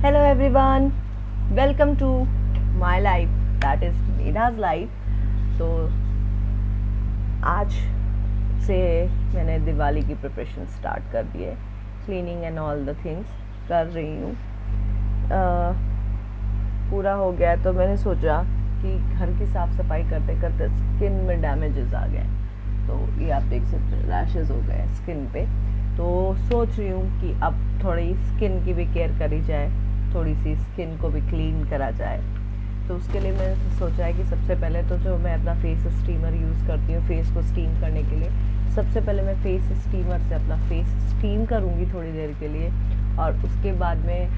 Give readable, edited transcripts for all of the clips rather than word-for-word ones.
Hello everyone, welcome to my life, that is Medha's life. तो आज से मैंने दिवाली की प्रिपरेशन स्टार्ट कर दी है, cleaning and all the things कर रही हूँ। पूरा हो गया तो मैंने सोचा कि घर की साफ़ सफाई करते करते स्किन में डैमेजेस आ गए, तो ये आप देख सकते हैं रैशेस हो गए स्किन पे। तो सोच रही हूँ कि अब थोड़ी स्किन की भी केयर करी जाए, थोड़ी सी स्किन को भी क्लीन करा जाए। तो उसके लिए मैंने सोचा है कि सबसे पहले तो जो मैं अपना फेस स्टीमर यूज़ करती हूँ फेस को स्टीम करने के लिए, सबसे पहले मैं फेस स्टीमर से अपना फेस स्टीम करूँगी थोड़ी देर के लिए, और उसके बाद में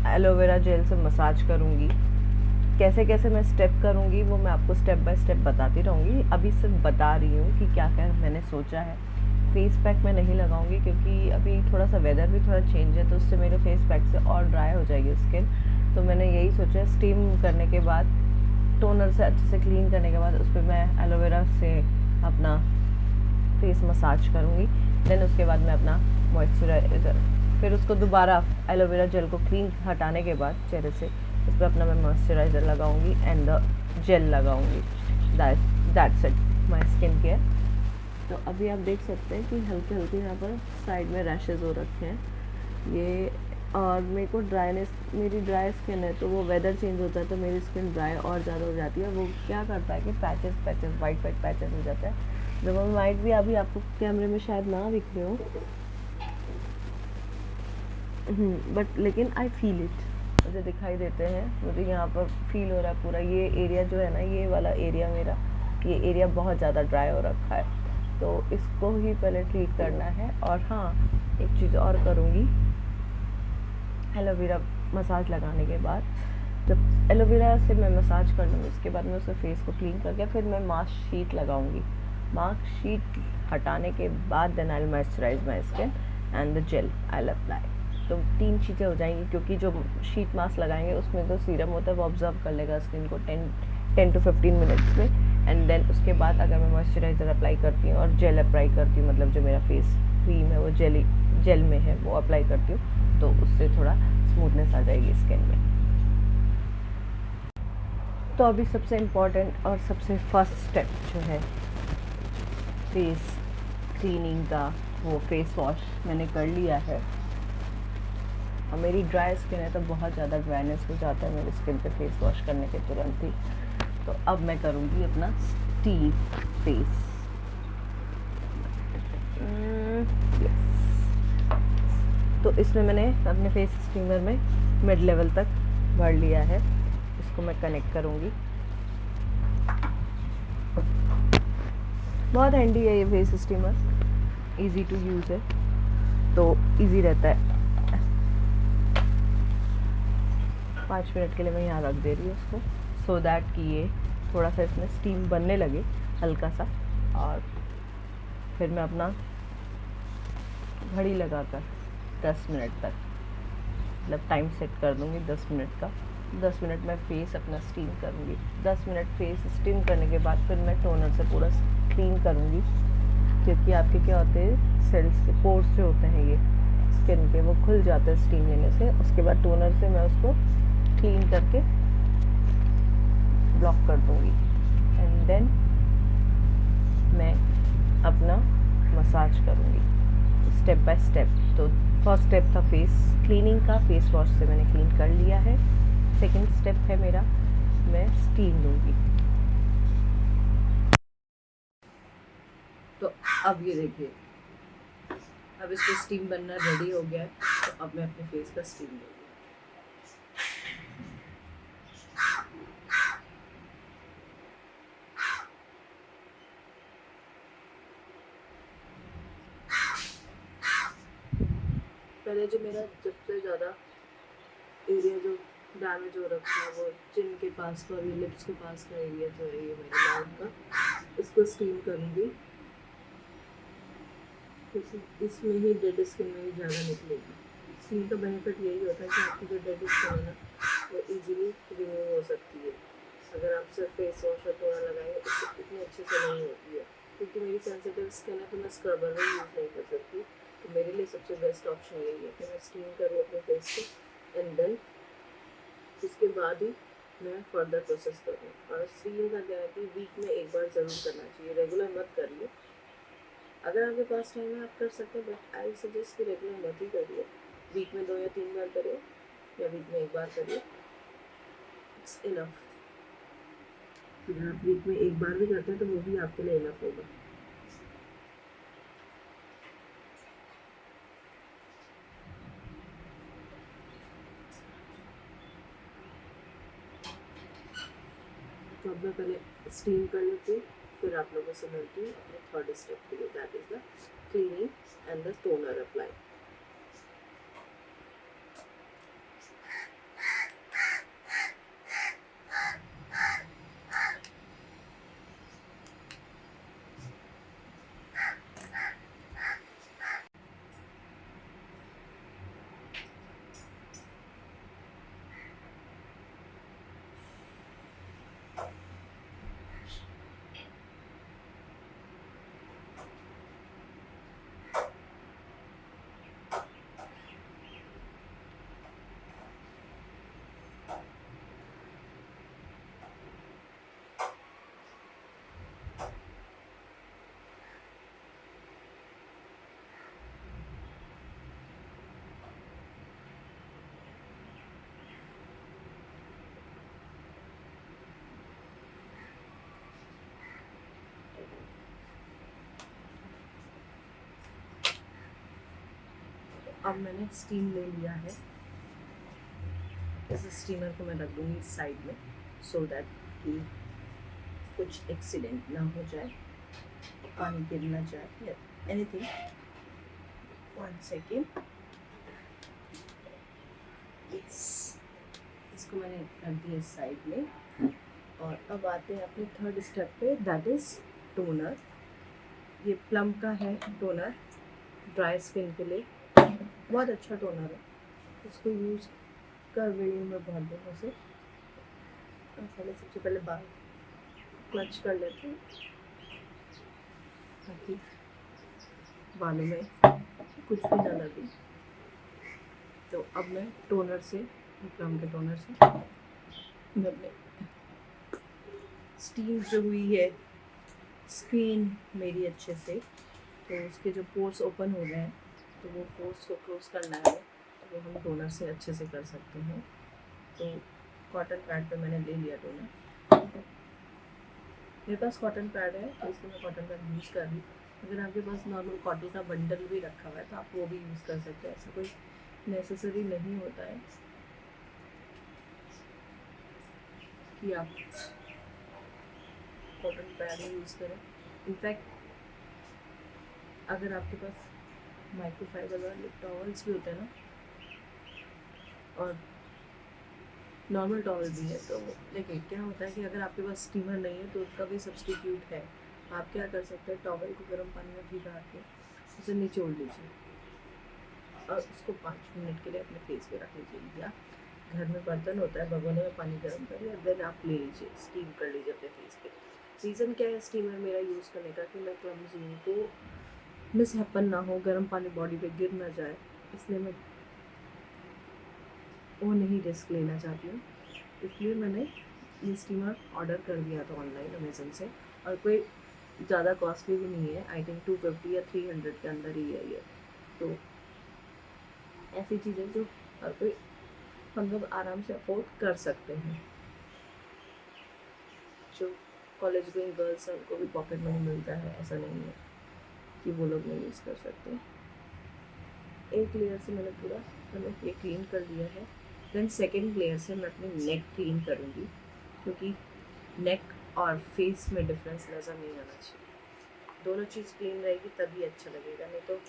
एलोवेरा जेल से मसाज करूँगी। कैसे कैसे मैं स्टेप करूँगी वो मैं आपको स्टेप बाय स्टेप बताती रहूँगी। अभी सिर्फ बता रही हूँ कि क्या क्या मैंने सोचा है। फेस पैक मैं नहीं लगाऊंगी क्योंकि अभी थोड़ा सा वेदर भी थोड़ा चेंज है, तो उससे मेरे फेस पैक से और ड्राई हो जाएगी स्किन। तो मैंने यही सोचा है, स्टीम करने के बाद टोनर से अच्छे से क्लीन करने के बाद उस पर मैं एलोवेरा से अपना फेस मसाज करूँगी। देन उसके बाद मैं अपना मॉइस्चराइज़र, फिर उसको दोबारा एलोवेरा जेल को क्लीन हटाने के बाद चेहरे से उस पर अपना मैं मॉइस्चराइज़र लगाऊंगी एंड द जेल लगाऊंगी। That's it my skin care. तो अभी आप देख सकते हैं कि हल्के हल्के यहाँ पर साइड में रैशेज़ हो रखे हैं ये, और मेरे को ड्राइनेस, मेरी ड्राई स्किन है, तो वो वेदर चेंज होता है तो मेरी स्किन ड्राई और ज़्यादा हो जाती है। वो क्या करता है कि पैचेस वाइट पैचेस हो जाता है। जब वो वाइट भी अभी आपको कैमरे में शायद ना दिख रहे हो, बट लेकिन आई फील इट, मुझे दिखाई देते हैं, मुझे यहाँ पर फील हो रहा है पूरा ये एरिया जो है ना, ये वाला एरिया मेरा, ये एरिया बहुत ज़्यादा ड्राई हो रखा है। तो इसको ही पहले ट्रीट करना है। और हाँ, एक चीज़ और करूँगी, एलोवेरा मसाज लगाने के बाद, जब एलोवेरा से मैं मसाज कर लूँगी उसके बाद मैं उसे फेस को क्लीन करके फिर मैं मास्क शीट लगाऊंगी। मास्क शीट हटाने के बाद then I will moisturise my skin and the gel I will apply. तो 3 चीज़ें हो जाएंगी, क्योंकि जो शीट मास्क लगाएंगे उसमें जो सीरम होता है वो ऑब्जर्व कर लेगा स्किन को 10 to 15 मिनट्स में। एंड देन उसके बाद अगर मैं मॉइस्चराइज़र अप्लाई करती हूँ और जेल अप्लाई करती हूँ, मतलब जो मेरा फेस क्रीम है वो जेल में है वो अप्लाई करती हूँ, तो उससे थोड़ा स्मूथनेस आ जाएगी स्किन में। तो अभी सबसे इम्पॉर्टेंट और सबसे फर्स्ट स्टेप जो है फेस क्लीनिंग का, वो फेस वॉश मैंने कर लिया है। और मेरी ड्राई स्किन है तो बहुत ज़्यादा ड्राइनेस हो जाता है मेरी स्किन पे फेस वॉश करने के तुरंत ही। तो अब मैं करूँगी अपना स्टीम फेस। तो इसमें मैंने अपने फेस स्टीमर में मिड लेवल तक भर लिया है, इसको मैं कनेक्ट करूँगी। बहुत हैंडी है ये face steamer, easy to use है, तो इजी रहता है। 5 मिनट के लिए मैं यहाँ रख दे रही हूँ उसको, सो दैट कि ये थोड़ा सा इसमें स्टीम बनने लगे हल्का सा। और फिर मैं अपना घड़ी लगाकर 10 मिनट तक, मतलब टाइम सेट कर दूँगी 10 मिनट का। 10 मिनट में फेस अपना स्टीम करूँगी। 10 मिनट फेस स्टीम करने के बाद फिर मैं टोनर से पूरा क्लीन करूँगी, क्योंकि आपके क्या होते हैं, सेल्स के पोर्स जो होते हैं ये स्किन के, वो खुल जाते हैं स्टीम लेने से। उसके बाद टोनर से मैं उसको क्लीन करके ब्लॉक कर दूँगी एंड देन मैं अपना मसाज करूँगी स्टेप बाय स्टेप। तो फर्स्ट स्टेप था फेस क्लीनिंग का, फेस वॉश से मैंने क्लीन कर लिया है। सेकंड स्टेप है मेरा, मैं स्टीम लूँगी। तो अब ये देखिए, अब इसको स्टीम बनना रेडी हो गया है, तो अब मैं अपने फेस का स्टीम लूँगी। पहले जो मेरा सबसे ज़्यादा एरिया जो डैमेज हो रखा है वो चिन के पास का और ये लिप्स के पास का एरिया जो है ये मेरे माउथ का, इसको स्टीम करूँगी, क्योंकि इसमें ही डेड स्किन में ही ज़्यादा निकलेगी। स्टीम का बेनिफिट यही होता है कि आपकी जो डेड स्किन है ना वो इजीली रिमूव हो सकती है। अगर आप सिर्फ फेस वॉश और टोनर लगाएंगे उससे इतनी अच्छे से नहीं होती है, क्योंकि मेरी सेंसिटिव स्किन है तो मैं स्क्रबर भी यूज़ नहीं कर सकती। तो मेरे लिए सबसे बेस्ट ऑप्शन यही है कि मैं स्टीम करूँ अपने फेस को एंड देन उसके बाद ही मैं फर्दर प्रोसेस करूँ। और स्टीम का क्या है कि वीक में एक बार ज़रूर करना चाहिए, रेगुलर मत करिए। अगर आपके पास टाइम है आप कर सकते हैं, बट आई सजेस्ट कि रेगुलर मत ही करिए। वीक में 2 या 3 बार करिए या वीक में एक बार करिए, इट्स इनफ। अगर आप वीक में एक बार भी करते हैं तो वो भी आपके लिए इनफ होगा। तो अब मैं पहले स्टीम कर लेती हूँ, फिर आप लोगों से मिलती हूँ अपने थर्ड स्टेप के लिए, that is the cleaning and the toner apply. अब मैंने स्टीम ले लिया है, इस स्टीमर को मैं रख दूँगी साइड में, सो दैट कि कुछ एक्सीडेंट ना हो जाए, पानी गिर ना जाए या एनीथिंग। 1 सेकेंड, यस, इसको मैंने रख दिया साइड में। और अब आते हैं अपने थर्ड स्टेप पे, दैट इज़ टोनर। ये प्लम का है टोनर, ड्राई स्किन के लिए बहुत अच्छा टोनर है, इसको यूज़ कर रही हूँ मैं बहुत दिनों से। पहले सबसे पहले बाल क्लच कर लेती हूँ ताकि बालों में कुछ भी ना लगे। तो अब मैं टोनर से, प्लम के टोनर से मैं अपने स्टीम जो हुई है स्किन मेरी अच्छे से, तो उसके जो पोर्स ओपन हो गए हैं तो वो पोर्स को क्लोज करना है, तो वो हम टोनर से अच्छे से कर सकते हैं। तो कॉटन पैड पे मैंने ले लिया टोनर, मेरे पास कॉटन पैड है तो इसलिए मैं कॉटन पैड यूज़ कर रही हूँ। अगर आपके पास नॉर्मल कॉटन का बंडल भी रखा हुआ है तो आप वो भी यूज़ कर सकते हैं, ऐसा कोई नेसेसरी नहीं होता है कि आप कॉटन पैड ही यूज़ करें। इनफैक्ट अगर आपके पास माइक्रोफाइबर वाले टॉवल्स भी होते हैं ना, और नॉर्मल टॉवल भी है, तो देखिए क्या होता है कि अगर आपके पास स्टीमर नहीं है तो उसका भी सब्सटीट्यूट है। आप क्या कर सकते हैं, टॉवल को गर्म पानी में भिगा के उसे निचोड़ लीजिए और उसको 5 मिनट के लिए अपने फेस पे रख लीजिए, या घर में बर्तन होता है भगोने में पानी गर्म करिए और देन आप ले लीजिए, स्टीम कर लीजिए अपने फेस पे। रीज़न क्या है स्टीमर मेरा यूज़ करने का कि मैं क्लमज़ी हूँ, तो मिस हैपन ना हो, गर्म पानी बॉडी पे गिर ना जाए, इसलिए मैं वो नहीं रिस्क लेना चाहती हूँ। इसलिए मैंने ये स्टीमर ऑर्डर कर दिया था ऑनलाइन अमेज़न से, और कोई ज़्यादा कॉस्टली भी नहीं है, आई थिंक 250 या 300 के अंदर ही है ये। तो ऐसी चीज़ें जो हर कोई हम लोग आराम से अफोर्ड कर सकते हैं। जो कॉलेज गोइंग गर्ल्स हैं उनको भी पॉकेट मनी मिलता है, ऐसा नहीं है कि वो लोग नहीं यूज़ कर सकते। एक लेयर से मैंने पूरा ये क्लीन कर दिया है। देन सेकेंड लेयर से मैं अपनी नेक क्लीन करूँगी, क्योंकि नेक और फेस में डिफरेंस नज़र नहीं आना चाहिए। दोनों चीज़ क्लीन रहेगी तभी अच्छा लगेगा, नहीं तो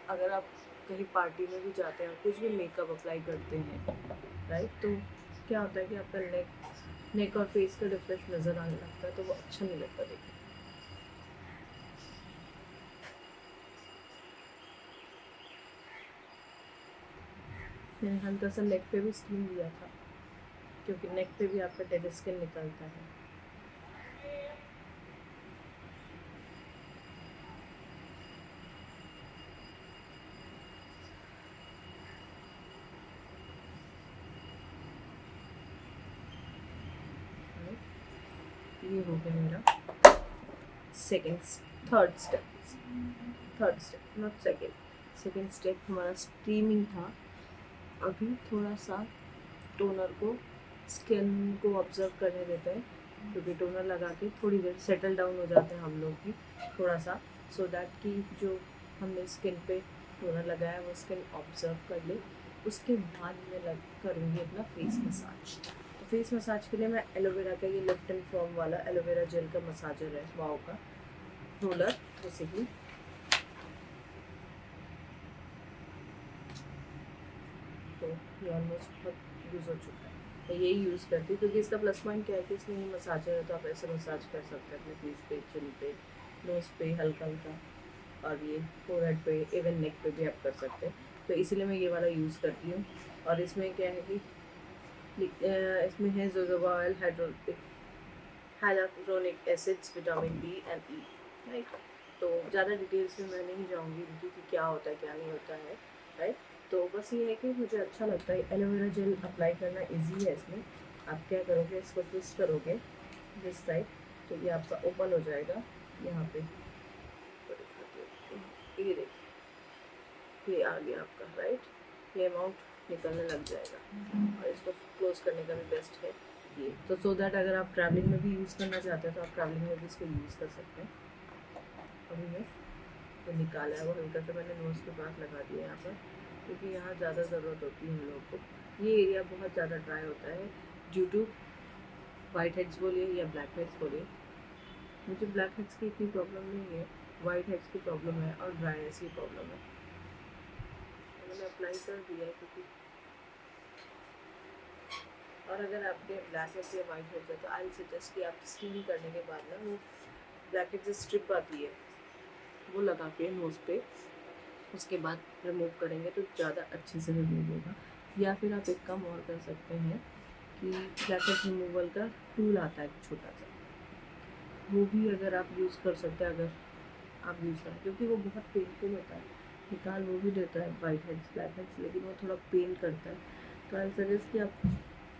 अगर आप कहीं पार्टी में भी जाते हैं और कुछ भी मेकअप अप्लाई करते हैं, राइट, तो क्या होता है कि आपका नेक और फेस का डिफरेंस नज़र आने लगता है, तो वो अच्छा नहीं लगता देखने। मैंने हल्का सा नेक पे भी स्टीम दिया था, क्योंकि नेक पे भी आपका डेड स्किन निकलता है। ये हो गया मेरा third step not second step हमारा स्टीमिंग था। अभी थोड़ा सा टोनर को स्किन को ऑब्जर्व करने देते हैं, क्योंकि टोनर लगा के थोड़ी देर सेटल डाउन हो जाते हैं हम लोग भी थोड़ा सा, सो दैट कि जो हमने स्किन पे टोनर लगाया वो स्किन ऑब्जर्व कर ले। उसके बाद मैं करूँगी अपना फेस मसाज। तो फेस मसाज के लिए मैं एलोवेरा का ये लिफ्ट एंड फॉर्म वाला एलोवेरा जेल का मसाजर है वाओ का रोलर, बेसिकली तो ये ऑलमोस्ट बहुत यूज़ हो चुका है। मैं यही यूज़ करती हूँ क्योंकि इसका प्लस पॉइंट क्या है कि इसमें ये मसाजर है, तो आप ऐसे मसाज कर सकते हैं अपने फेस पे, चिन पे, नोज़ पे हल्का हल्का, और ये फोरहेड पे, इवन नेक पे भी आप कर सकते हैं। तो इसीलिए मैं ये वाला यूज़ करती हूँ। और इसमें क्या है कि इसमें है jojoba oil, hyaluronic acids, vitamin B and E, right. तो ज़्यादा डिटेल्स में मैं नहीं जाऊँगी इनकी कि क्या होता है क्या नहीं होता है, राइट। तो बस ये है कि मुझे अच्छा लगता है एलोवेरा जेल अप्लाई करना इजी है। इसमें आप क्या करोगे, इसको ट्विस्ट करोगे दिस साइड, तो ये आपका ओपन हो जाएगा यहाँ पे, ये देखिए ये आ गया आपका, राइट। ये अमाउंट निकलने लग जाएगा, और इसको क्लोज करने का भी बेस्ट है ये। तो सो दैट अगर आप ट्रैवलिंग में भी यूज़ करना चाहते हैं तो आप ट्रैवलिंग में भी इसको यूज़ कर सकते हैं। अभी मैं तो निकाला है वो हल्का सा मैंने नोज़ के पास लगा दिया यहाँ पर, क्योंकि यहाँ ज़्यादा ज़रूरत होती है हम लोग को। ये एरिया बहुत ज़्यादा ड्राई होता है ड्यू टू वाइट हेड्स बोलिए या ब्लैक हेड्स बोलिए। मुझे ब्लैक हेड्स की इतनी प्रॉब्लम नहीं है, वाइट हेड्स की प्रॉब्लम है और ड्राइनेस की प्रॉब्लम है। मैंने अप्लाई कर दिया है क्योंकि, और अगर आपके ब्लैक हेड्स या वाइट हेड्स है तो आई सजेस्ट कि आप स्टीम करने के बाद ना वो ब्लैक हेड्स स्ट्रिप आती है वो लगा के नोज़ पे, उसके बाद रिमूव करेंगे तो ज़्यादा अच्छे से रिमूव होगा। या फिर आप एक काम और कर सकते हैं कि ब्लैक हेड्स रिमूवल का टूल आता है छोटा सा, वो भी अगर आप यूज़ कर सकते हैं, अगर आप यूज़ करें, क्योंकि वो बहुत पेनफुल होता है। निकाल वो भी देता है वाइट हेड्स ब्लैक हेड्स, लेकिन वो थोड़ा पेन करता है। तो आई सजेस्ट कि आप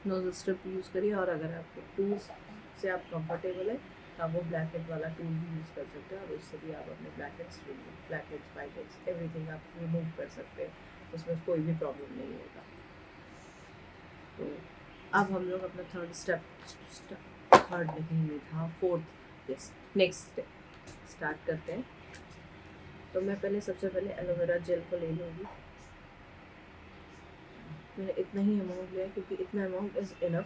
नोज स्ट्रिप यूज़ करिए, और अगर आपके टूल्स से आप कंफर्टेबल है तो आप वो ब्लैक हेड वाला टूल भी यूज़ कर सकते हैं, और उससे भी आप अपने black heads white heads everything आप रिमूव कर सकते हैं, उसमें कोई भी प्रॉब्लम नहीं होगा। तो अब हम लोग अपना थर्ड नहीं था, fourth, yes, next step start करते हैं। तो मैं सबसे पहले एलोवेरा जेल को ले लूँगी। मैंने इतना ही अमाउंट लिया क्योंकि इतना amount is enough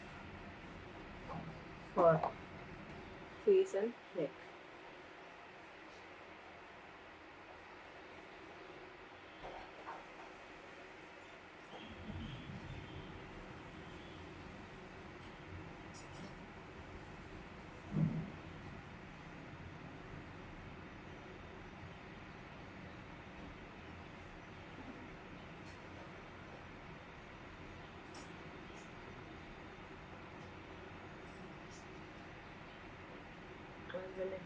for face and neck. मैंने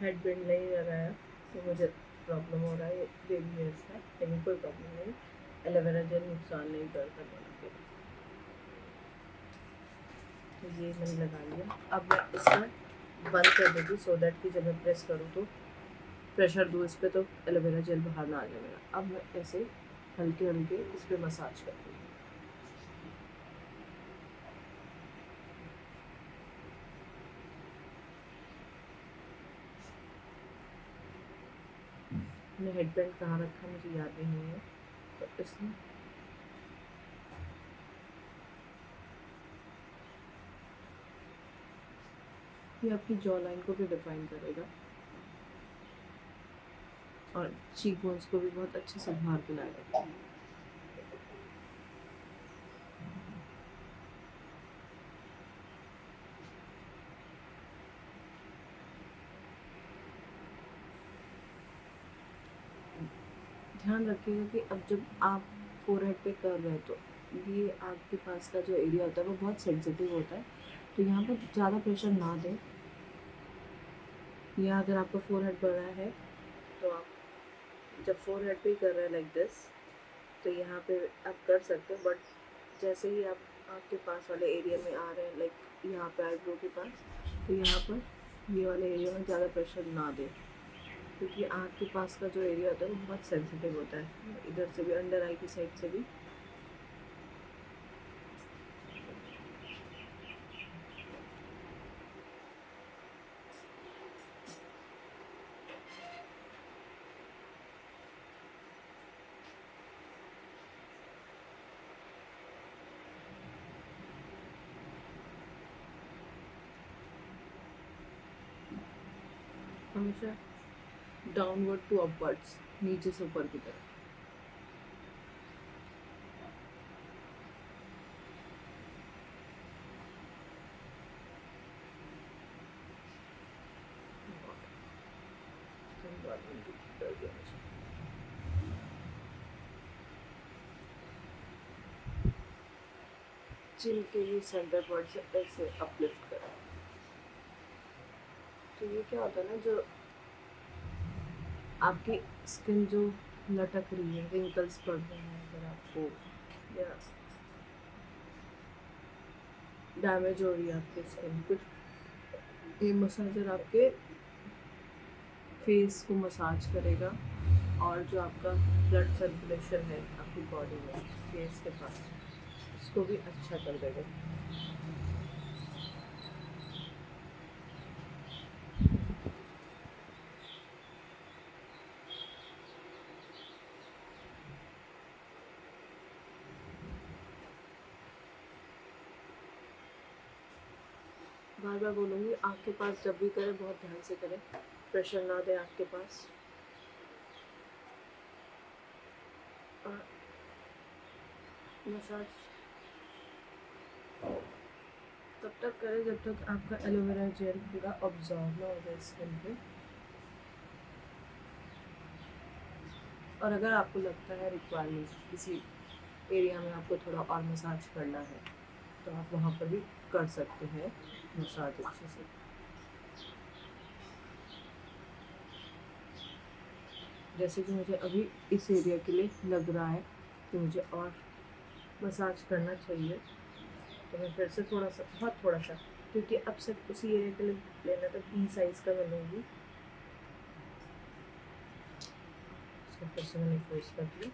हेड बैंड नहीं लगाया तो मुझे प्रॉब्लम हो रहा है बेबी हेयर्स का, लेकिन कोई प्रॉब्लम नहीं, एलोवेरा जेल नुकसान नहीं करता बना के। तो ये मैंने लगा लिया। अब मैं इसमें बंद कर देती सो दैट कि जब मैं प्रेस करूँ तो प्रेशर दूँ इस पर तो एलोवेरा जेल बाहर ना आ जाए मेरा। अब मैं ऐसे हल्के हल्के इस पर मसाज करती हूँ। मैंने हेड बैंड कहाँ रखा मुझे याद नहीं है, तो इसमें ये आपकी जॉ लाइन को भी डिफाइन करेगा और चीक बोन्स को भी बहुत अच्छे से बाहर के लाएगा। ध्यान रखिएगा कि अब जब आप फोरहेड पे कर रहे हैं तो ये आपके पास का जो एरिया होता है वो बहुत सेंसिटिव होता है, तो यहाँ पर ज़्यादा प्रेशर ना दें। या अगर आपका फोरहेड बड़ा है तो आप जब फोरहेड पे कर रहे हैं लाइक दिस, तो यहाँ पे आप कर सकते हैं, बट जैसे ही आप आपके पास वाले एरिया में आ रहे हैं, लाइक यहाँ पे आईब्रो के पास, तो यहाँ पर ये वाले एरिया में ज़्यादा प्रेशर ना दे, क्योंकि आँख के पास का जो एरिया होता है वो बहुत सेंसिटिव होता है। इधर से भी, अंडर आई की साइड से भी। हमेशा डाउनवर्ड टू अपवर्ड्स, नीचे से ऊपर की तरफ। चिल के ये सेंटर पॉइंट से ऐसे अपलिफ्ट करें। तो ये क्या होता है ना, जो आपकी स्किन जो लटक रही है, रिंकल्स पड़ रहे हैं अगर आपको, या डैमेज हो रही है आपकी स्किन कुछ, ये मसाजर आपके फेस को मसाज करेगा, और जो आपका ब्लड सर्कुलेशन है आपकी बॉडी में फेस के पास, उसको भी अच्छा कर देगा। बार बार बोलूँगी, आँख के पास जब भी करें बहुत ध्यान से करें, प्रेशर ना दें आँख के पास। और मसाज तब तक करें जब तक आपका एलोवेरा जेल पूरा ऑब्जॉर्व ना हो जाए स्किन पे। और अगर आपको लगता है रिक्वायरमेंट किसी एरिया में आपको थोड़ा और मसाज करना है, तो आप वहाँ पर भी कर सकते हैं मसाज अच्छे से। जैसे कि मुझे अभी इस एरिया के लिए लग रहा है कि मुझे और मसाज करना चाहिए, तो मैं फिर से थोड़ा सा, बहुत थोड़ा सा, क्योंकि अब सिर्फ उसी एरिया के लिए लेना, तो पी साइज़ का मैं लूँगी। इसको फिर से मैंने फोर्स कर दिया।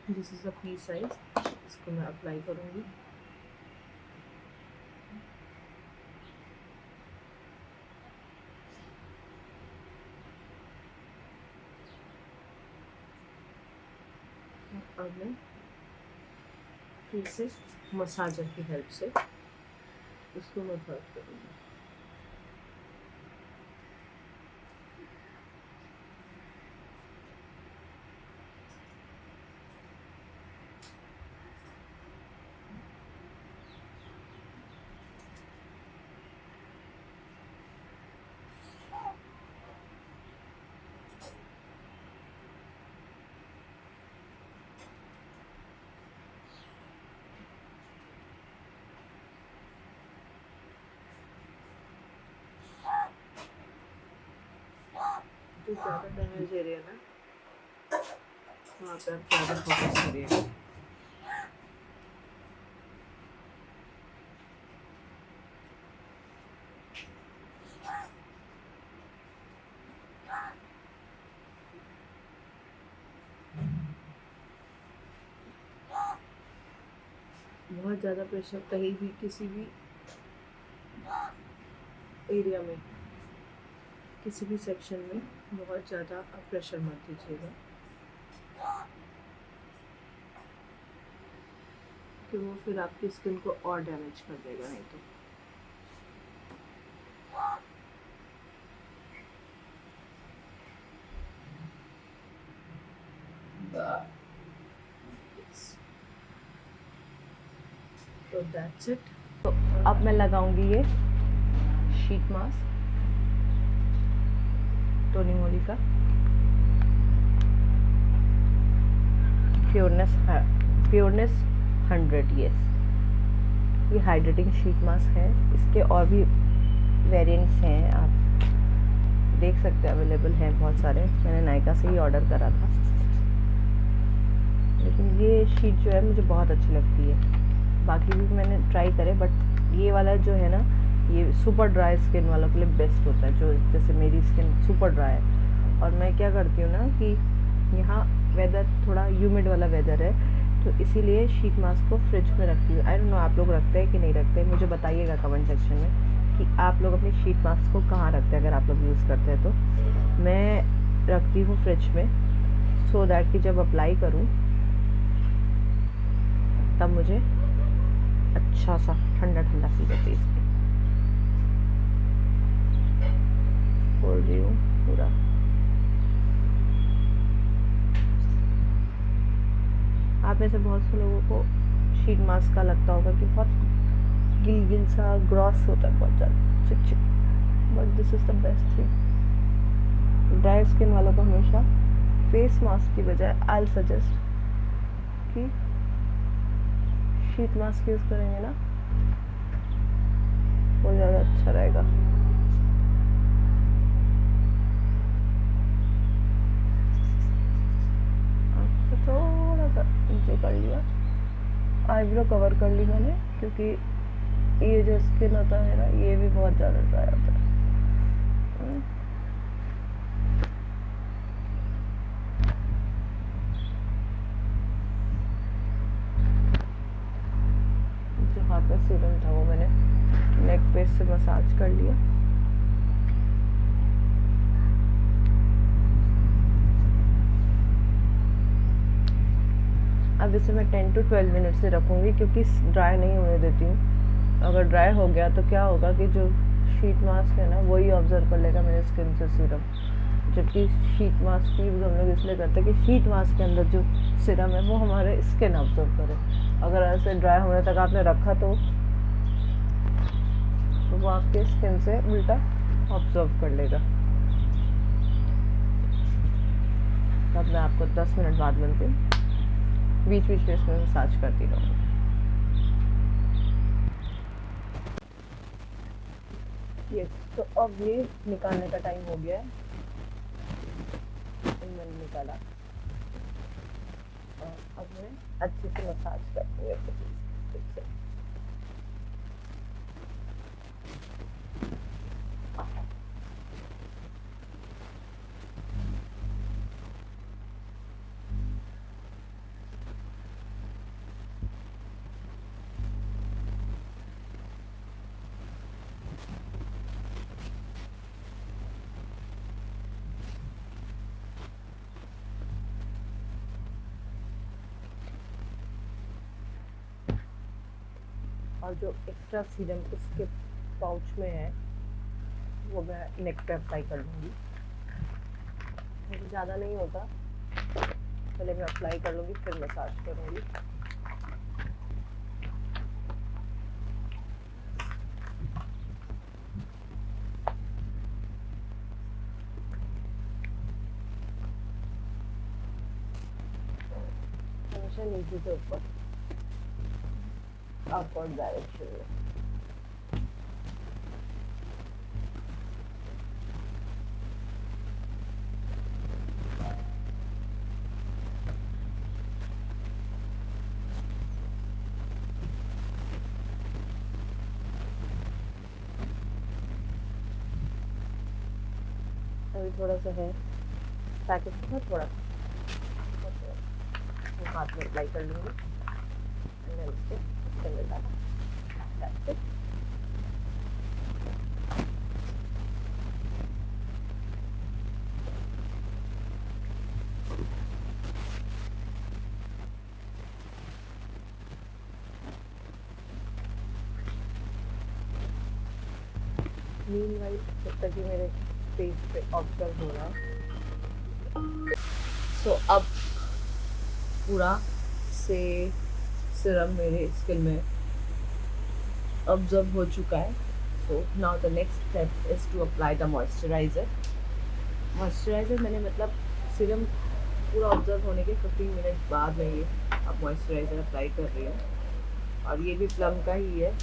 This is the P size, इसको मैं अप्लाई करूँगी। अब मैं फिर से मसाजर की हेल्प से इसको मैं मसाज करूँगी। जो ज़्यादा डैमेज एरिया ना, वहाँ पे आप ज़्यादा फोकस करिएगा। बहुत ज़्यादा प्रेशर कहीं भी किसी भी एरिया में, किसी भी सेक्शन में बहुत ज़्यादा प्रेशर मत दीजिएगा, कि वो फिर आपकी स्किन को और डैमेज कर देगा। नहीं तो तो दैट्स इट। तो अब मैं लगाऊंगी ये शीट मास्क टोनी मोली का, प्योरनेस 100। यस, ये हाइड्रेटिंग शीट मास्क है। इसके और भी वेरिएंट्स हैं, आप देख सकते हैं, अवेलेबल हैं बहुत सारे। मैंने नायका से ही ऑर्डर करा था, लेकिन ये शीट जो है मुझे बहुत अच्छी लगती है। बाकी भी मैंने ट्राई करे, बट ये वाला जो है ना, ये सुपर ड्राई स्किन वालों के लिए बेस्ट होता है, जो जैसे मेरी स्किन सुपर ड्राई है। और मैं क्या करती हूँ ना कि यहाँ वेदर थोड़ा ह्यूमिड वाला वेदर है, तो इसीलिए शीट मास्क को फ्रिज में रखती हूँ। आई डोंट नो आप लोग रखते हैं कि नहीं रखते, मुझे बताइएगा कमेंट सेक्शन में कि आप लोग अपनी शीट मास्क को कहाँ रखते हैं, अगर आप लोग यूज़ करते हैं तो। मैं रखती हूँ फ्रिज में, सो दैट कि जब अप्लाई करूँ तब मुझे अच्छा सा ठंडा ठंडा फील हो फेस पे। खोल रही हूँ पूरा। आप में से बहुत से लोगों को शीट मास्क का लगता होगा कि बहुत गिल गिल सा ग्रॉस होता है, बहुत ज़्यादा चिक चिक, but this is the best thing. Dry skin वालों को हमेशा फेस मास्क की बजाय आई सजेस्ट कि शीट मास्क यूज़ करेंगे ना, वो ज़्यादा अच्छा रहेगा। थोड़ा सा नीचे कर लिया, आईब्रो कवर कर ली मैंने, क्योंकि ये जो स्किन होता है ना, ये भी बहुत ज़्यादा ड्राई होता है। जो हाथ में सीरम था वो मैंने नेक पे से मसाज कर लिया। अब इसे मैं 10 to 12 मिनट से रखूँगी, क्योंकि ड्राई नहीं होने देती हूँ। अगर ड्राई हो गया तो क्या होगा कि जो शीट मास्क है ना, वही ऑब्जर्व कर लेगा मेरे स्किन से सीरम। जबकि शीट मास्क यूज़ हम लोग इसलिए करते हैं कि शीट मास्क के अंदर जो सीरम है वो हमारे स्किन ऑब्जर्व करे। अगर ऐसे ड्राई होने तक आपने रखा तो वो आपके स्किन से उल्टा ऑब्जर्व कर लेगा। तब मैं आपको 10 मिनट बाद मिलती हूँ, बीच बीच में इसमें मसाज करती रहूँगी। यस, तो अब ये निकालने का टाइम हो गया है। मैंने निकाला, अब मैं अच्छे से मसाज करती हूँ फिर से। और जो एक्स्ट्रा सीरम इसके पाउच में है वो मैं नेक पे अप्लाई कर लूँगी। मुझे ज़्यादा नहीं होता, पहले मैं अप्लाई कर लूँगी फिर मसाज करूँगी। हमेशा नीचे से ऊपर, अपवर्ड डायरेक्शन में। अभी थोड़ा सा है पैकेट में, थोड़ा हाथ में अप्लाई कर लूँगी, इसके अंदर डाला। That's it. मीनवाइल जब तक ये मेरे फेस पे ऑब्जर्व हो रहा है, सो अब पूरा से सिरम मेरे स्किन में ऑब्जर्व हो चुका है। So now the next step is to apply the moisturiser. Moisturiser मैंने मतलब सिरम पूरा ऑब्जर्व होने के 15 मिनट बाद में ये अब मॉइस्चराइज़र अप्लाई कर रही हूँ। और ये भी प्लम का ही है,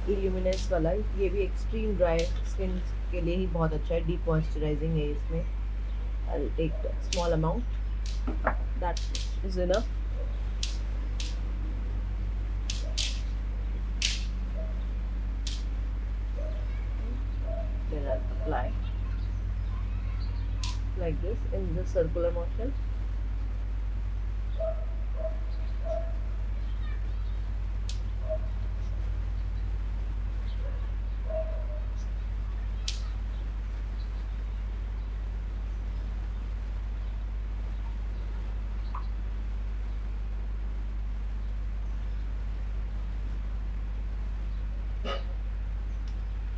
इल्यूमिनेस वाला। ये भी एक्सट्रीम ड्राई स्किन के लिए ही बहुत अच्छा है, डीप मॉइस्चराइजिंग है इसमें। I will take small amount, that is enough. like this in the circular motion.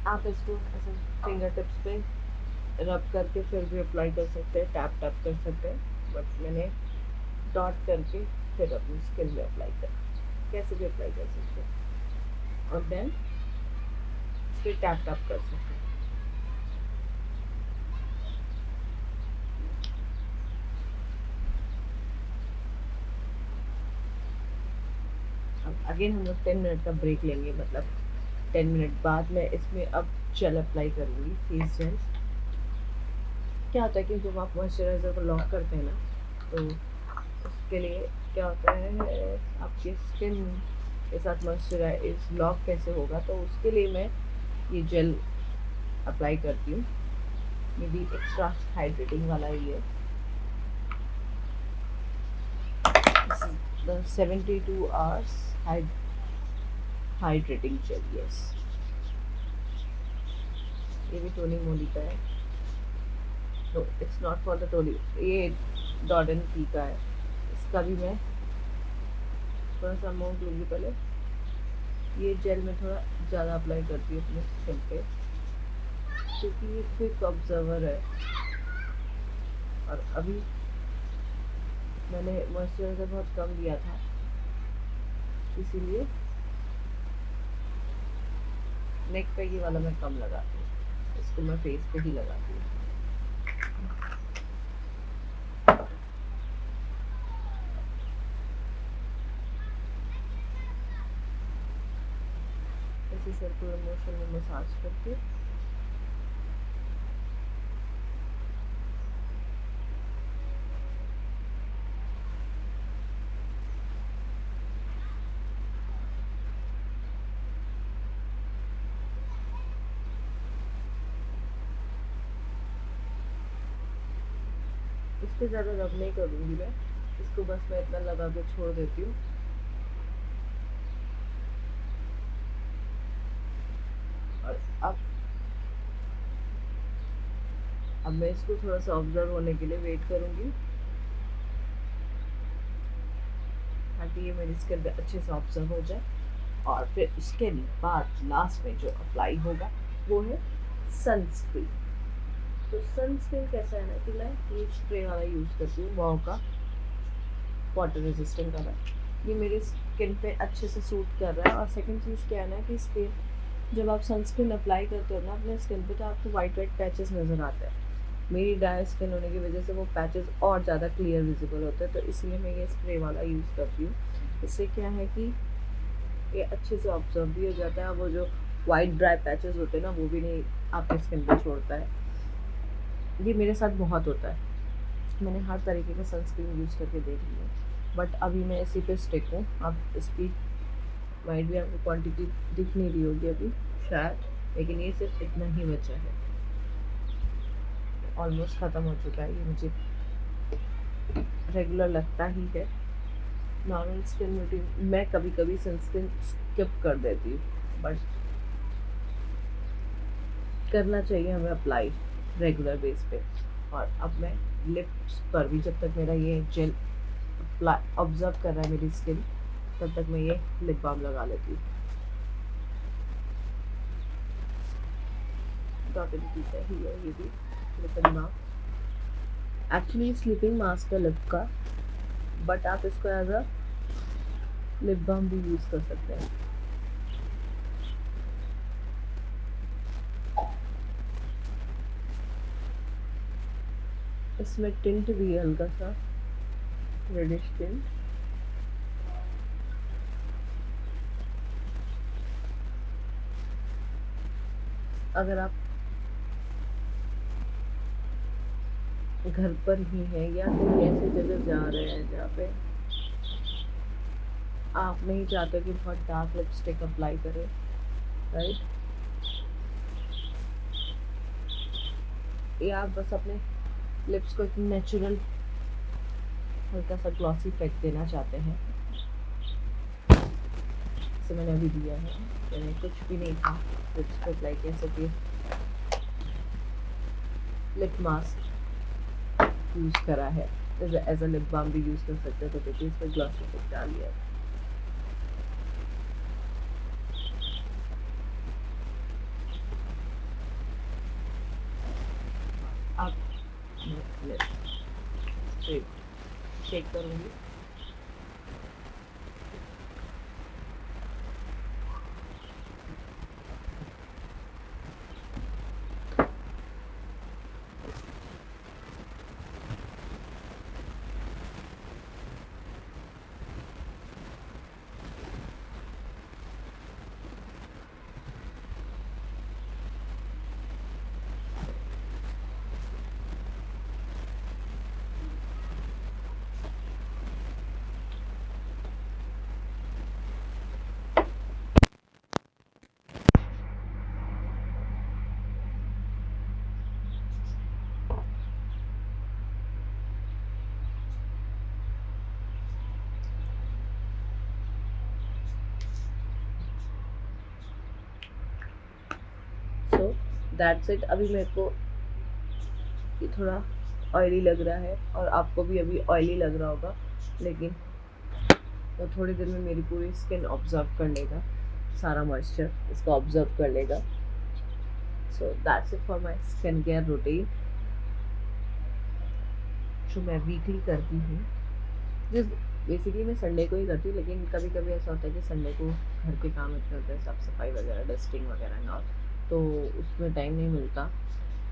आप इसको ऐसे फिंगर टिप्स पे रब करके फिर भी अप्लाई कर सकते हैं, टैप टैप कर सकते हैं, बट मैंने डॉट करके फिर अपनी स्किन में अप्लाई कर, कैसे भी अप्लाई कर सकते हैं, और देन फिर टैप टैप कर सकते हैं। अब अगेन हम लोग 10 मिनट का ब्रेक लेंगे, मतलब 10 मिनट बाद मैं इसमें अब जेल अप्लाई करूँगी, फेस जेल। क्या होता है कि जब आप मॉइस्चराइज़र को लॉक करते हैं ना, तो उसके लिए क्या होता है, आपकी स्किन के साथ मॉइस्चराइज लॉक कैसे होगा, तो उसके लिए मैं ये जेल अप्लाई करती हूँ। ये भी एक्स्ट्रा हाइड्रेटिंग वाला ही है। 72 hours hydrating gel, yes। ये भी टोनी मोली का है, no it's not for the Tony, ये डॉट एंड की का है। इसका भी मैं थोड़ा सा अमाउंट लूँगी पहले। ये जेल मैं थोड़ा ज़्यादा अप्लाई करती हूँ अपने स्किन पे, क्योंकि ये क्विक ऑब्जर्वर है, और अभी मैंने मॉइस्चराइज़र बहुत कम लिया था, इसीलिए नेक पे ये वाला मैं कम लगाती हूँ, इसको मैं फेस पे ही लगाती हूँ। ऐसे सर्कुलर मोशन में मसाज करके इस पर ज़्यादा रब नहीं करूँगी मैं, इसको बस मैं इतना लगा के छोड़ देती हूँ। और अब मैं इसको थोड़ा सा ऑब्जर्व होने के लिए वेट करूँगी, ताकि ये मेरी स्किन पे अच्छे से ऑब्जर्व हो जाए। और फिर इसके बाद लास्ट में जो अप्लाई होगा वो है सनस्क्रीन। तो सनस्क्रीन कैसा है ना कि मैं ये स्प्रे वाला यूज़ करती हूँ, वाओ का वाटर रेजिस्टेंट का है। ये मेरी स्किन पे अच्छे से सूट कर रहा है। और सेकंड चीज़ क्या है ना कि स्किन, जब आप सनस्क्रीन अप्लाई करते हो ना अपने स्किन पे, तो आपको वाइट वाइट पैचेस नज़र आते हैं। मेरी ड्राई स्किन होने की वजह से वो पैचेस और ज़्यादा क्लियर विजिबल होते हैं, तो इसलिए मैं ये स्प्रे वाला यूज़ करती हूँ। इससे क्या है कि ये अच्छे से ऑब्जर्व भी हो जाता है, वो जो वाइट ड्राई पैचेस होते हैं ना, वो भी नहीं आपके स्किन पे छोड़ता है। ये मेरे साथ बहुत होता है, मैंने हर तरीके का सनस्क्रीन यूज़ करके देख लिया, बट अभी मैं इसी पे स्टिक हूँ। अब इसकी माइट भी आपको क्वांटिटी दिख नहीं रही होगी अभी शायद, लेकिन ये सिर्फ इतना ही बचा है, ऑलमोस्ट ख़त्म हो चुका है। ये मुझे रेगुलर लगता ही है। नॉर्मल स्किन रूटीन मैं कभी कभी सनस्क्रीन स्किप कर देती हूँ, बट करना चाहिए हमें अप्लाई रेगुलर बेस पे। और अब मैं लिप्स पर भी, जब तक मेरा ये जेल ऑब्जर्व कर रहा है मेरी स्किन, तब तक मैं ये लिप बाम लगा लेती हूँ। ये भी lip and balm, actually sleeping mask है लिप का, बट आप इसको एज अ लिप बाम भी यूज़ कर सकते हैं। इसमें टिंट भी है हल्का सा रेडिश टिंट। अगर आप घर पर ही हैं या कहीं ऐसी जगह जा रहे हैं जहाँ पे आप नहीं चाहते कि बहुत डार्क लिपस्टिक अप्लाई करें, राइट, या आप बस अपने लिप्स को एक नेचुरल हल्का सा ग्लॉसी इफेक्ट देना चाहते हैं, जैसे मैंने अभी दिया है। मैंने कुछ भी नहीं था, लिप्स को अप्लाई किया, सिर्फ ये लिप मास्क यूज़ करा है, एज अ लिप बाम भी यूज़ कर सकते हो। तो देखिए इस पर ग्लॉसी इफेक्ट डाल लिया। अब मैं शेक करूँगी। So that's it. अभी मेरे को ये थोड़ा ऑयली लग रहा है और आपको भी अभी ऑयली लग रहा होगा, लेकिन तो थोड़ी देर में मेरी पूरी स्किन ऑब्जर्व कर लेगा, सारा मॉइस्चर इसको ऑब्जर्व कर लेगा। So that's it for my skin care routine, जो मैं वीकली करती हूँ। जिस बेसिकली मैं संडे को ही करती हूँ, लेकिन कभी कभी ऐसा होता है कि संडे को घर के काम इतने होते हैं, साफ़ सफाई वगैरह, डस्टिंग वगैरह ना, तो उसमें टाइम नहीं मिलता,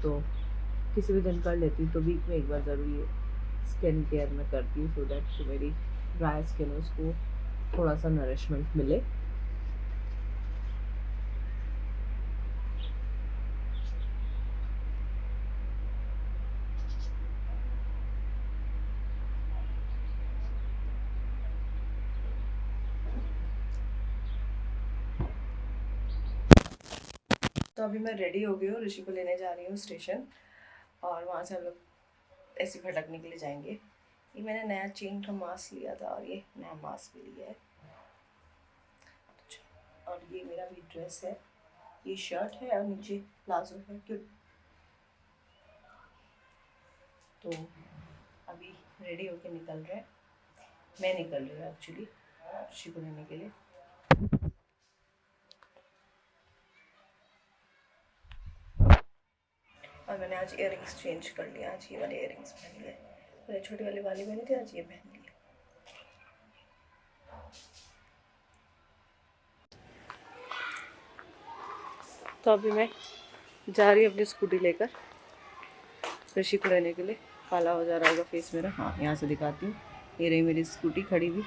तो किसी भी दिन कर लेती हूँ। तो वीक में एक बार ज़रूर ये स्किन केयर मैं करती हूँ, सो दैट जो मेरी ड्राई स्किन है उसको थोड़ा सा नरिशमेंट मिले। तो अभी मैं रेडी हो गई हूँ, ऋषि को लेने जा रही हूँ स्टेशन, और वहाँ से हम लोग ऐसे भटकने के लिए जाएंगे। ये मैंने नया चेन का मास्क लिया था, और ये नया मास्क भी लिया है। और ये मेरा भी ड्रेस है, ये शर्ट है और नीचे प्लाजो है, क्यों। तो अभी रेडी होके निकल रहे हैं, मैं निकल रही हूँ एक्चुअली ऋषि को लेने के लिए। और मैंने आज इयररिंग्स चेंज कर लिया, आज ये वाले इयररिंग्स पहन लिए। मैंने छोटी वाली पहनी थी, आज ये पहन लिए। तो अभी मैं जा रही हूँ अपनी स्कूटी लेकर ऋषि को लेने के लिए। काला हो जा रहा होगा फेस मेरा, हाँ यहाँ से दिखाती हूँ। ये रही मेरी स्कूटी खड़ी हुई,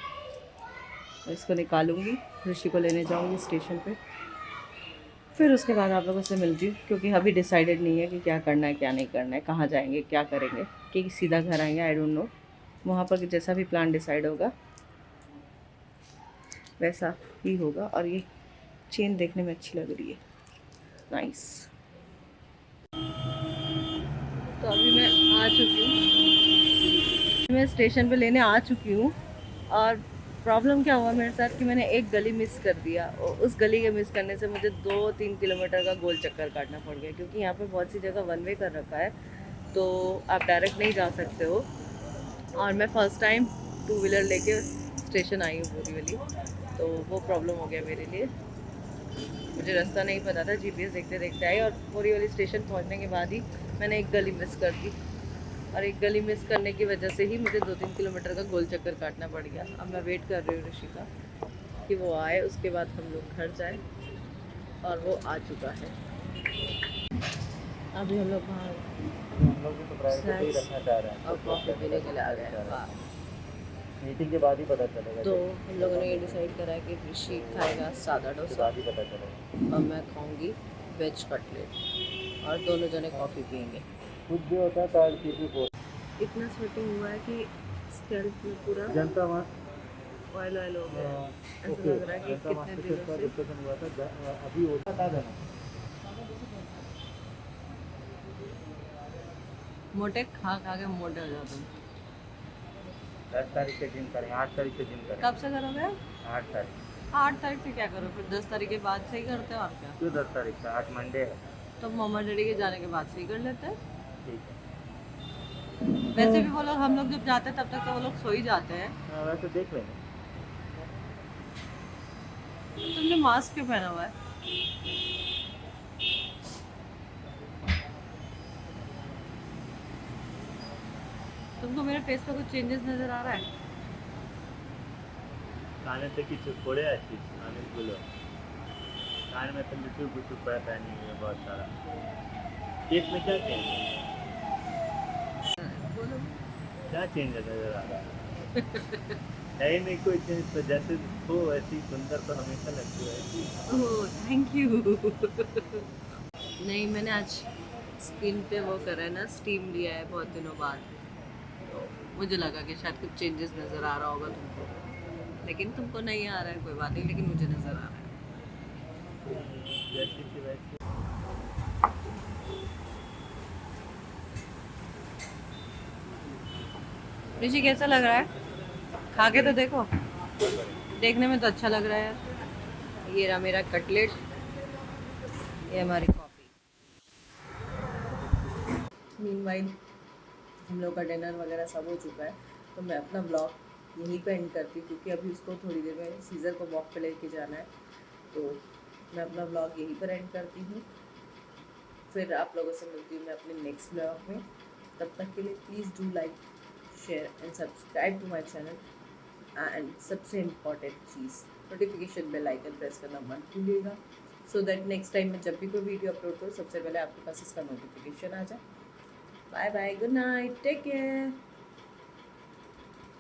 इसको निकालूंगी, ऋषि को लेने जाऊँगी स्टेशन पे, फिर उसके बाद आप लोगों से मिलती हूँ। क्योंकि अभी डिसाइडेड नहीं है कि क्या करना है क्या नहीं करना है, कहाँ जाएंगे क्या करेंगे, कि सीधा घर आएंगे, आई डोंट नो। वहाँ पर जैसा भी प्लान डिसाइड होगा वैसा ही होगा। और ये चेन देखने में अच्छी लग रही है, नाइस। तो अभी मैं आ चुकी हूँ, मैं स्टेशन पे लेने आ चुकी हूँ। और प्रॉब्लम क्या हुआ मेरे साथ कि मैंने एक गली मिस कर दिया, और उस गली के मिस करने से मुझे 2-3 किलोमीटर का गोल चक्कर काटना पड़ गया। क्योंकि यहाँ पे बहुत सी जगह वन वे कर रखा है, तो आप डायरेक्ट नहीं जा सकते हो। और मैं फ़र्स्ट टाइम 2 व्हीलर लेके स्टेशन आई हूँ पूरी वाली, तो वो प्रॉब्लम हो गया मेरे लिए। मुझे रास्ता नहीं पता था, जीपीएस देखते देखते आई, और पूरी वाली स्टेशन पहुँचने के बाद ही मैंने एक गली मिस कर दी। और एक गली मिस करने की वजह से ही मुझे 2-3 किलोमीटर का गोल चक्कर काटना पड़ गया। अब मैं वेट कर रही हूँ ऋषि का कि वो आए, उसके बाद हम लोग घर जाए, और वो आ चुका है। अभी हम लोग वहाँ और कॉफ़ी पीने के लिए आ गए। मीटिंग के बाद ही पता चलेगा। तो हम लोगों ने ये डिसाइड करा है कि ऋषि खाएगा सादा डोसा और मैं खाऊंगी वेज कटलेट, और दोनों जने कॉफ़ी पियेंगे। कुछ भी होता है कार्ड की इतना स्वेटिंग हुआ है कि स्कैल्प में पूरा जनता वहाँ ऑयल हो गया। ऐसा लग रहा है कि कितने दिनों से डिस्कशन हुआ था, अभी बता देना। मोटे खा खा के मोटे हो जाओ तुम। 10 तारीख से जिम करेंगे, 8 तारीख से जिम करेंगे। कब से करोगे? 8 तारीख। 8 तारीख से क्या करो फिर? 10 तारीख के बाद से ही करते हो और क्या? क्यों 10 तारीख से? 8 मंडे है। तो मम्मा डैडी के जाने के बाद से ही कर लेते हैं। ठीक है। वैसे भी वो लोग, हम लोग जब जाते हैं तब तक तो वो लोग सो ही जाते हैं। हाँ, वैसे देख लेंगे। तो तुमने मास्क क्यों पहना हुआ है? तुमको मेरे फेस पे कुछ चेंजेस नजर आ रहा है? काने तक की पड़े अच्छी काने बोलो कान में तो लुचुर बुचुर पड़ा पहनी हुई है बहुत सारा। केस में क्या चेंज है? बोलो। क्या चेंज है नजर आ रहा है? है ही नहीं कोई चेंज, तो जैसे हो ऐसी सुंदर तो हमेशा लगती है ऐसी। Oh thank you. नहीं, मैंने आज स्किन पे वो करा है ना, स्टीम लिया है बहुत दिनों बाद, तो मुझे लगा कि शायद कुछ चेंजेस नज़र आ रहा होगा तुमको, लेकिन तुमको नहीं आ रहा है, कोई बात नहीं, लेकिन मुझे नज़र आ रहा है। जैसी थी वैसी। ऋषि कैसा लग रहा है? खा के तो देखो, देखने में तो अच्छा लग रहा है। ये रहा मेरा कटलेट, ये हमारी कॉफ़ी। मीनवाइल हम लोग का डिनर वगैरह सब हो चुका है, तो मैं अपना ब्लॉग यहीं पे एंड करती हूँ, क्योंकि अभी उसको थोड़ी देर में सीज़र को वॉक पे लेके जाना है, तो मैं अपना ब्लॉग यहीं पर एंड करती हूँ। फिर आप लोगों से मिलती हूँ मैं अपने नेक्स्ट ब्लॉग में। तब तक के लिए please do like, share and subscribe to my channel. And सबसे इम्पॉर्टेंट चीज़, नोटिफिकेशन बेल आइकन प्रेस करना मत भूलिएगा, सो दैट नेक्स्ट टाइम मैं जब भी कोई वीडियो अपलोड करूँ सबसे पहले आपके पास इसका नोटिफिकेशन आ जाए। Bye bye, good night, take care.